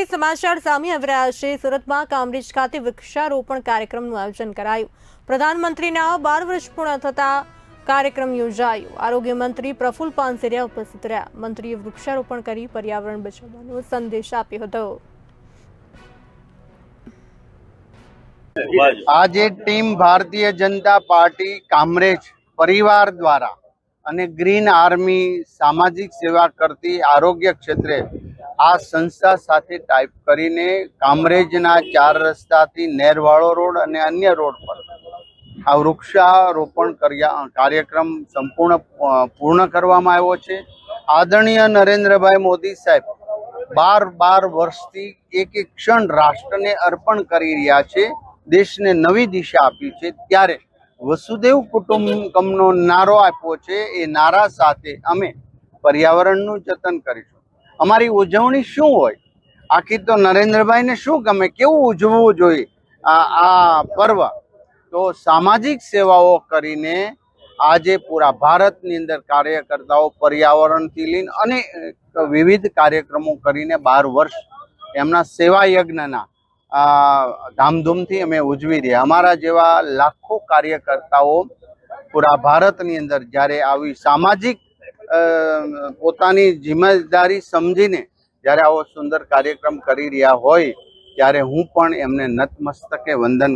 સુરતથી સમાચાર સામે આવી રહ્યા છે। સુરતમાં કામરેજ ખાતે વૃક્ષારોપણ કાર્યક્રમનું આયોજન કરાયું। પ્રધાનમંત્રીના 12 વર્ષ પૂર્ણ થતા કાર્યક્રમ યોજાયો। આરોગ્ય મંત્રી પ્રફુલ પાનસેરિયા ઉપસ્થિત રહ્યા। મંત્રીએ વૃક્ષારોપણ કરી પર્યાવરણ બચાવવાનો સંદેશ આપ્યો હતો। आज टीम भारतीय जनता पार्टी कामरेज परिवार द्वारा અને ગ્રીન આર્મી સામાજિક સેવા કરતી આરોગ્ય ક્ષેત્રે આ સંસ્થા સાથે ટાઈપ કરીને કામરેજના 4 રસ્તાથી નેરવાળો રોડ અને અન્ય રોડ પર આ વૃક્ષારોપણ કાર્યક્રમ પૂર્ણ કરવામાં આવ્યો છે। આદરણીય નરેન્દ્રભાઈ મોદી સાહેબ 12 વર્ષથી એક ક્ષણ રાષ્ટ્રને અર્પણ કરી રહ્યા છે, દેશને નવી દિશા આપી છે। ત્યારે વસુદેવ કુટુંબકમનો નારો આપ્યો છે। એ નારા સાથે અમે પર્યાવરણનું જતન કરીશું। અમારી ઉજવણી શું હોય, આખી તો નરેન્દ્રભાઈને શું ગમે, કેવું ઉજવવું જોઈએ આ પર્વ, તો સામાજિક સેવાઓ કરીને આજે પૂરા ભારતની અંદર કાર્યકર્તાઓ પર્યાવરણથી લઈને અને વિવિધ કાર્યક્રમો કરીને 12 વર્ષ એમના સેવા યજ્ઞના ધામધૂમથી અમે ઉજવી રહ્યા। અમારા જેવા લાખો કાર્યકર્તાઓ પૂરા ભારતની અંદર જ્યારે આવી સામાજિક પોતાની જિમ્મેદારી સમજીને જ્યારે આવો સુંદર કાર્યક્રમ કરી રહ્યા હોય ત્યારે હું પણ એમને નતમસ્તકે વંદન